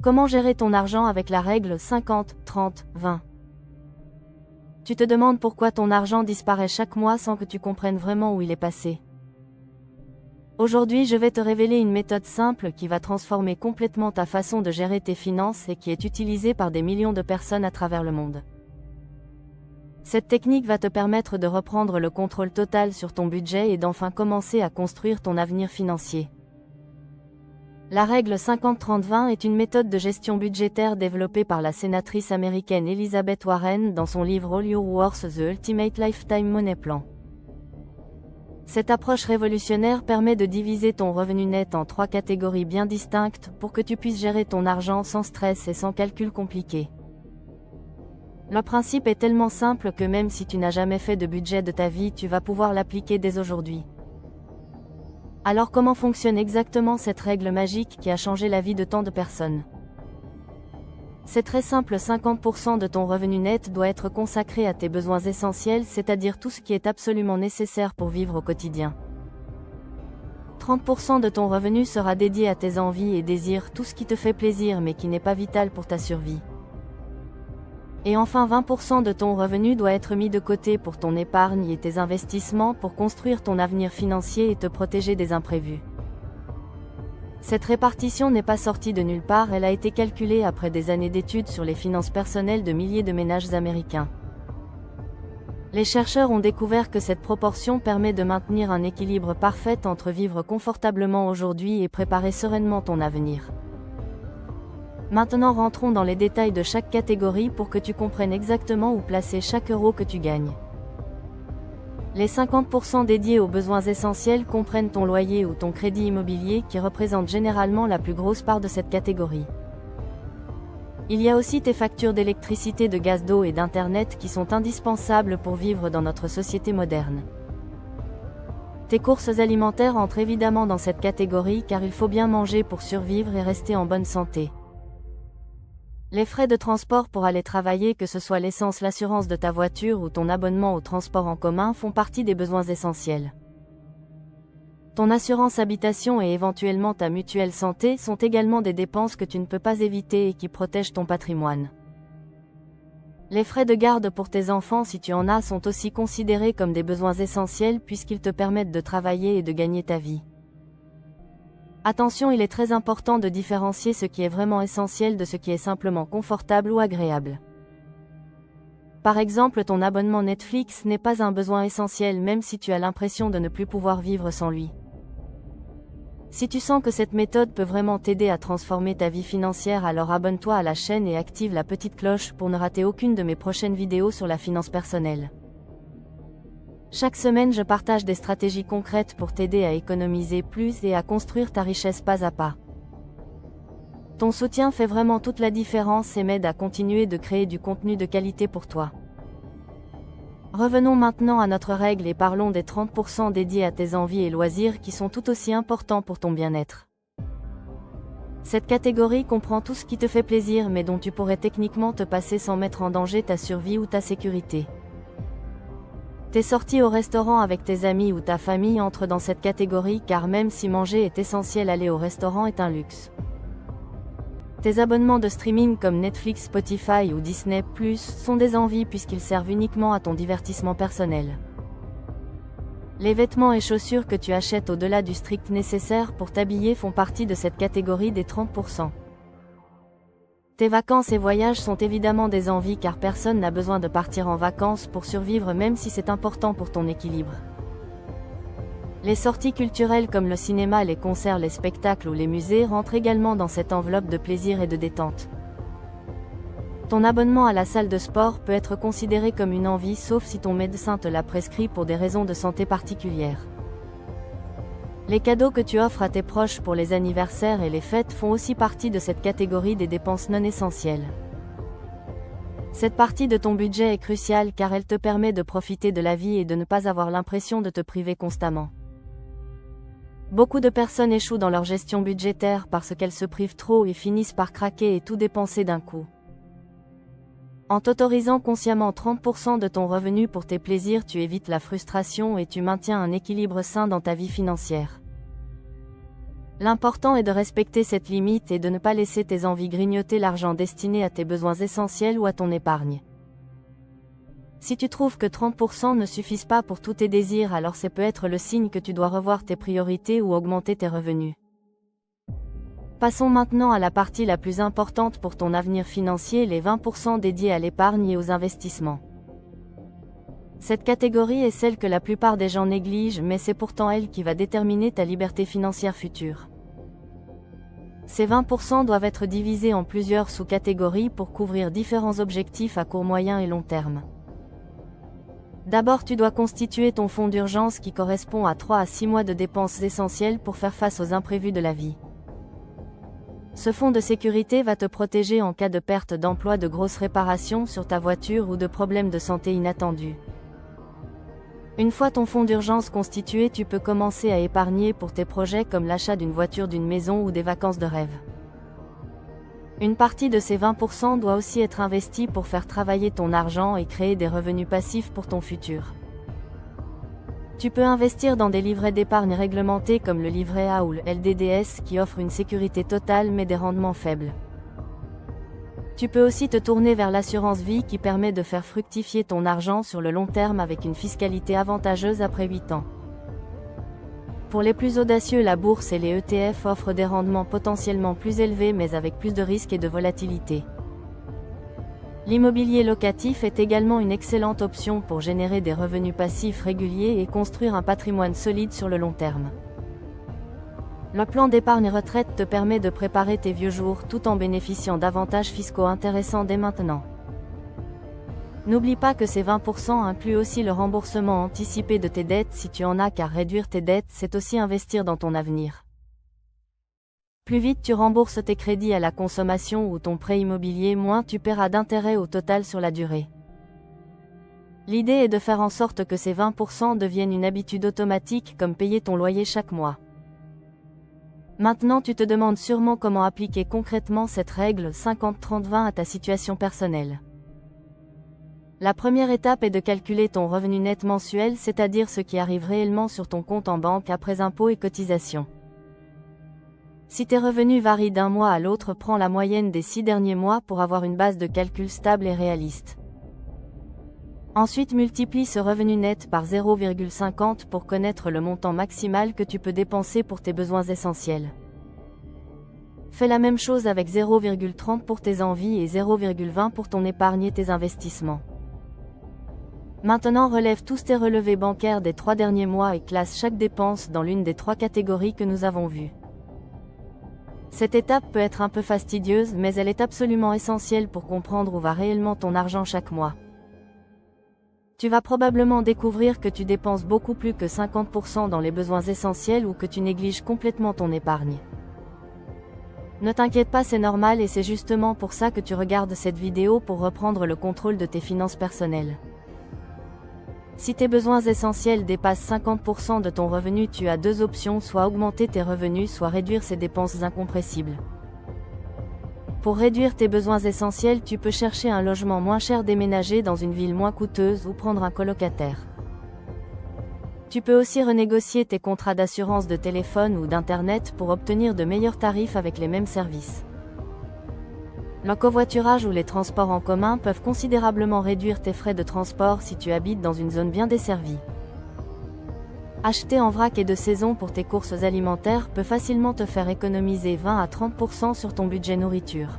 Comment gérer ton argent avec la règle 50-30-20? Tu te demandes pourquoi ton argent disparaît chaque mois sans que tu comprennes vraiment où il est passé. Aujourd'hui, je vais te révéler une méthode simple qui va transformer complètement ta façon de gérer tes finances et qui est utilisée par des millions de personnes à travers le monde. Cette technique va te permettre de reprendre le contrôle total sur ton budget et d'enfin commencer à construire ton avenir financier. La règle 50-30-20 est une méthode de gestion budgétaire développée par la sénatrice américaine Elizabeth Warren dans son livre All Your Worth: The Ultimate Lifetime Money Plan. Cette approche révolutionnaire permet de diviser ton revenu net en 3 catégories bien distinctes pour que tu puisses gérer ton argent sans stress et sans calcul compliqué. Le principe est tellement simple que même si tu n'as jamais fait de budget de ta vie, tu vas pouvoir l'appliquer dès aujourd'hui. Alors comment fonctionne exactement cette règle magique qui a changé la vie de tant de personnes? C'est très simple, 50% de ton revenu net doit être consacré à tes besoins essentiels, c'est-à-dire tout ce qui est absolument nécessaire pour vivre au quotidien. 30% de ton revenu sera dédié à tes envies et désirs, tout ce qui te fait plaisir mais qui n'est pas vital pour ta survie. Et enfin 20% de ton revenu doit être mis de côté pour ton épargne et tes investissements pour construire ton avenir financier et te protéger des imprévus. Cette répartition n'est pas sortie de nulle part, elle a été calculée après des années d'études sur les finances personnelles de milliers de ménages américains. Les chercheurs ont découvert que cette proportion permet de maintenir un équilibre parfait entre vivre confortablement aujourd'hui et préparer sereinement ton avenir. Maintenant rentrons dans les détails de chaque catégorie pour que tu comprennes exactement où placer chaque euro que tu gagnes. Les 50% dédiés aux besoins essentiels comprennent ton loyer ou ton crédit immobilier qui représente généralement la plus grosse part de cette catégorie. Il y a aussi tes factures d'électricité, de gaz, d'eau et d'internet qui sont indispensables pour vivre dans notre société moderne. Tes courses alimentaires entrent évidemment dans cette catégorie car il faut bien manger pour survivre et rester en bonne santé. Les frais de transport pour aller travailler, que ce soit l'essence, l'assurance de ta voiture ou ton abonnement au transport en commun, font partie des besoins essentiels. Ton assurance habitation et éventuellement ta mutuelle santé sont également des dépenses que tu ne peux pas éviter et qui protègent ton patrimoine. Les frais de garde pour tes enfants, si tu en as, sont aussi considérés comme des besoins essentiels puisqu'ils te permettent de travailler et de gagner ta vie. Attention, il est très important de différencier ce qui est vraiment essentiel de ce qui est simplement confortable ou agréable. Par exemple, ton abonnement Netflix n'est pas un besoin essentiel même si tu as l'impression de ne plus pouvoir vivre sans lui. Si tu sens que cette méthode peut vraiment t'aider à transformer ta vie financière, alors abonne-toi à la chaîne et active la petite cloche pour ne rater aucune de mes prochaines vidéos sur la finance personnelle. Chaque semaine, je partage des stratégies concrètes pour t'aider à économiser plus et à construire ta richesse pas à pas. Ton soutien fait vraiment toute la différence et m'aide à continuer de créer du contenu de qualité pour toi. Revenons maintenant à notre règle et parlons des 30% dédiés à tes envies et loisirs qui sont tout aussi importants pour ton bien-être. Cette catégorie comprend tout ce qui te fait plaisir mais dont tu pourrais techniquement te passer sans mettre en danger ta survie ou ta sécurité. Tes sorties au restaurant avec tes amis ou ta famille entrent dans cette catégorie car même si manger est essentiel, aller au restaurant est un luxe. Tes abonnements de streaming comme Netflix, Spotify ou Disney+ sont des envies puisqu'ils servent uniquement à ton divertissement personnel. Les vêtements et chaussures que tu achètes au-delà du strict nécessaire pour t'habiller font partie de cette catégorie des 30%. Tes vacances et voyages sont évidemment des envies car personne n'a besoin de partir en vacances pour survivre même si c'est important pour ton équilibre. Les sorties culturelles comme le cinéma, les concerts, les spectacles ou les musées rentrent également dans cette enveloppe de plaisir et de détente. Ton abonnement à la salle de sport peut être considéré comme une envie sauf si ton médecin te l'a prescrit pour des raisons de santé particulières. Les cadeaux que tu offres à tes proches pour les anniversaires et les fêtes font aussi partie de cette catégorie des dépenses non essentielles. Cette partie de ton budget est cruciale car elle te permet de profiter de la vie et de ne pas avoir l'impression de te priver constamment. Beaucoup de personnes échouent dans leur gestion budgétaire parce qu'elles se privent trop et finissent par craquer et tout dépenser d'un coup. En t'autorisant consciemment 30% de ton revenu pour tes plaisirs, tu évites la frustration et tu maintiens un équilibre sain dans ta vie financière. L'important est de respecter cette limite et de ne pas laisser tes envies grignoter l'argent destiné à tes besoins essentiels ou à ton épargne. Si tu trouves que 30% ne suffisent pas pour tous tes désirs, alors c'est peut-être le signe que tu dois revoir tes priorités ou augmenter tes revenus. Passons maintenant à la partie la plus importante pour ton avenir financier, les 20% dédiés à l'épargne et aux investissements. Cette catégorie est celle que la plupart des gens négligent, mais c'est pourtant elle qui va déterminer ta liberté financière future. Ces 20% doivent être divisés en plusieurs sous-catégories pour couvrir différents objectifs à court, moyen et long terme. D'abord, tu dois constituer ton fonds d'urgence qui correspond à 3 à 6 mois de dépenses essentielles pour faire face aux imprévus de la vie. Ce fonds de sécurité va te protéger en cas de perte d'emploi, de grosses réparations sur ta voiture ou de problèmes de santé inattendus. Une fois ton fonds d'urgence constitué, tu peux commencer à épargner pour tes projets comme l'achat d'une voiture, d'une maison ou des vacances de rêve. Une partie de ces 20% doit aussi être investie pour faire travailler ton argent et créer des revenus passifs pour ton futur. Tu peux investir dans des livrets d'épargne réglementés comme le livret A ou le LDDS qui offrent une sécurité totale mais des rendements faibles. Tu peux aussi te tourner vers l'assurance vie qui permet de faire fructifier ton argent sur le long terme avec une fiscalité avantageuse après 8 ans. Pour les plus audacieux, la bourse et les ETF offrent des rendements potentiellement plus élevés mais avec plus de risques et de volatilité. L'immobilier locatif est également une excellente option pour générer des revenus passifs réguliers et construire un patrimoine solide sur le long terme. Le plan d'épargne retraite te permet de préparer tes vieux jours tout en bénéficiant d'avantages fiscaux intéressants dès maintenant. N'oublie pas que ces 20% incluent aussi le remboursement anticipé de tes dettes si tu en as, car réduire tes dettes, c'est aussi investir dans ton avenir. Plus vite tu rembourses tes crédits à la consommation ou ton prêt immobilier, moins tu paieras d'intérêt au total sur la durée. L'idée est de faire en sorte que ces 20% deviennent une habitude automatique, comme payer ton loyer chaque mois. Maintenant tu te demandes sûrement comment appliquer concrètement cette règle 50-30-20 à ta situation personnelle. La première étape est de calculer ton revenu net mensuel, c'est-à-dire ce qui arrive réellement sur ton compte en banque après impôts et cotisations. Si tes revenus varient d'un mois à l'autre, prends la moyenne des 6 derniers mois pour avoir une base de calcul stable et réaliste. Ensuite, multiplie ce revenu net par 0,50 pour connaître le montant maximal que tu peux dépenser pour tes besoins essentiels. Fais la même chose avec 0,30 pour tes envies et 0,20 pour ton épargne et tes investissements. Maintenant, relève tous tes relevés bancaires des 3 derniers mois et classe chaque dépense dans l'une des 3 catégories que nous avons vues. Cette étape peut être un peu fastidieuse, mais elle est absolument essentielle pour comprendre où va réellement ton argent chaque mois. Tu vas probablement découvrir que tu dépenses beaucoup plus que 50% dans les besoins essentiels ou que tu négliges complètement ton épargne. Ne t'inquiète pas, c'est normal et c'est justement pour ça que tu regardes cette vidéo, pour reprendre le contrôle de tes finances personnelles. Si tes besoins essentiels dépassent 50% de ton revenu, tu as 2 options, soit augmenter tes revenus, soit réduire ces dépenses incompressibles. Pour réduire tes besoins essentiels, tu peux chercher un logement moins cher, déménager dans une ville moins coûteuse ou prendre un colocataire. Tu peux aussi renégocier tes contrats d'assurance de téléphone ou d'internet pour obtenir de meilleurs tarifs avec les mêmes services. Le covoiturage ou les transports en commun peuvent considérablement réduire tes frais de transport si tu habites dans une zone bien desservie. Acheter en vrac et de saison pour tes courses alimentaires peut facilement te faire économiser 20 à 30% sur ton budget nourriture.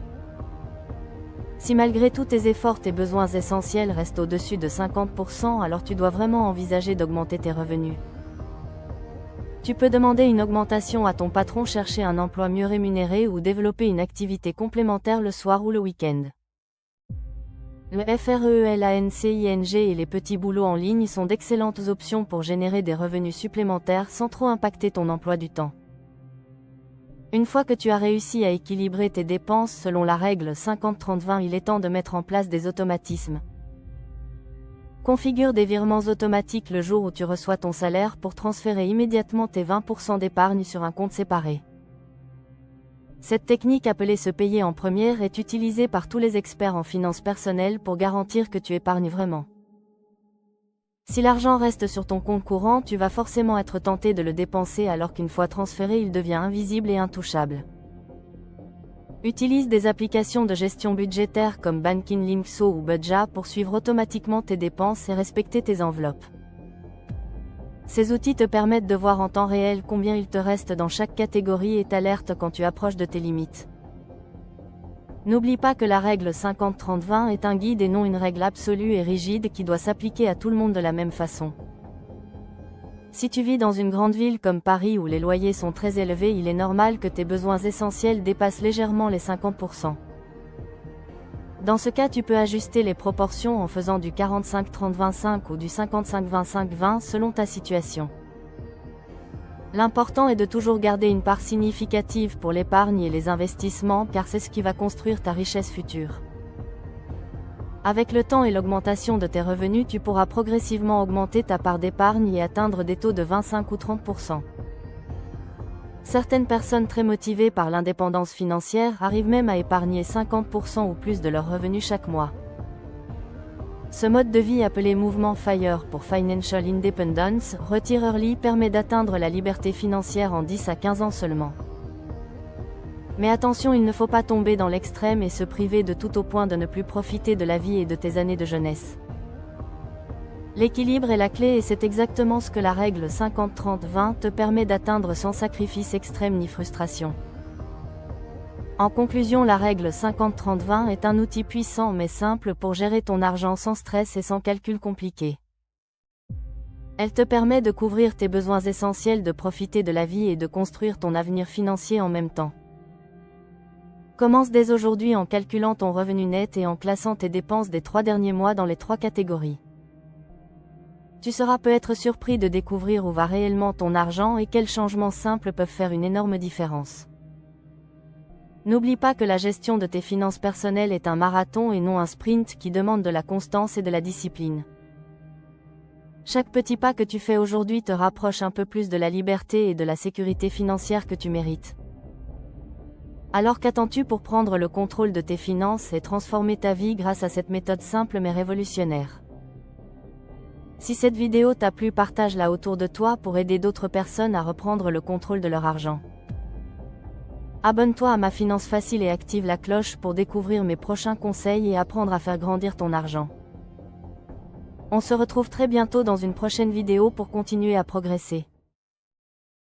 Si malgré tous tes efforts tes besoins essentiels restent au-dessus de 50%, alors tu dois vraiment envisager d'augmenter tes revenus. Tu peux demander une augmentation à ton patron, chercher un emploi mieux rémunéré ou développer une activité complémentaire le soir ou le week-end. Le freelancing et les petits boulots en ligne sont d'excellentes options pour générer des revenus supplémentaires sans trop impacter ton emploi du temps. Une fois que tu as réussi à équilibrer tes dépenses selon la règle 50-30-20, il est temps de mettre en place des automatismes. Configure des virements automatiques le jour où tu reçois ton salaire pour transférer immédiatement tes 20% d'épargne sur un compte séparé. Cette technique, appelée se payer en première, est utilisée par tous les experts en finances personnelles pour garantir que tu épargnes vraiment. Si l'argent reste sur ton compte courant, tu vas forcément être tenté de le dépenser alors qu'une fois transféré, il devient invisible et intouchable. Utilise des applications de gestion budgétaire comme Banking Linkso ou Budja pour suivre automatiquement tes dépenses et respecter tes enveloppes. Ces outils te permettent de voir en temps réel combien il te reste dans chaque catégorie et t'alertent quand tu approches de tes limites. N'oublie pas que la règle 50-30-20 est un guide et non une règle absolue et rigide qui doit s'appliquer à tout le monde de la même façon. Si tu vis dans une grande ville comme Paris où les loyers sont très élevés, il est normal que tes besoins essentiels dépassent légèrement les 50%. Dans ce cas, tu peux ajuster les proportions en faisant du 45-30-25 ou du 55-25-20 selon ta situation. L'important est de toujours garder une part significative pour l'épargne et les investissements car c'est ce qui va construire ta richesse future. Avec le temps et l'augmentation de tes revenus, tu pourras progressivement augmenter ta part d'épargne et atteindre des taux de 25 ou 30%. Certaines personnes très motivées par l'indépendance financière arrivent même à épargner 50% ou plus de leurs revenus chaque mois. Ce mode de vie appelé mouvement FIRE pour Financial Independence, Retire Early permet d'atteindre la liberté financière en 10 à 15 ans seulement. Mais attention, il ne faut pas tomber dans l'extrême et se priver de tout au point de ne plus profiter de la vie et de tes années de jeunesse. L'équilibre est la clé et c'est exactement ce que la règle 50-30-20 te permet d'atteindre sans sacrifice extrême ni frustration. En conclusion, la règle 50-30-20 est un outil puissant mais simple pour gérer ton argent sans stress et sans calcul compliqué. Elle te permet de couvrir tes besoins essentiels, de profiter de la vie et de construire ton avenir financier en même temps. Commence dès aujourd'hui en calculant ton revenu net et en classant tes dépenses des 3 derniers mois dans les 3 catégories. Tu seras peut-être surpris de découvrir où va réellement ton argent et quels changements simples peuvent faire une énorme différence. N'oublie pas que la gestion de tes finances personnelles est un marathon et non un sprint qui demande de la constance et de la discipline. Chaque petit pas que tu fais aujourd'hui te rapproche un peu plus de la liberté et de la sécurité financière que tu mérites. Alors qu'attends-tu pour prendre le contrôle de tes finances et transformer ta vie grâce à cette méthode simple mais révolutionnaire? Si cette vidéo t'a plu, partage-la autour de toi pour aider d'autres personnes à reprendre le contrôle de leur argent. Abonne-toi à Ma Finance Facile et active la cloche pour découvrir mes prochains conseils et apprendre à faire grandir ton argent. On se retrouve très bientôt dans une prochaine vidéo pour continuer à progresser.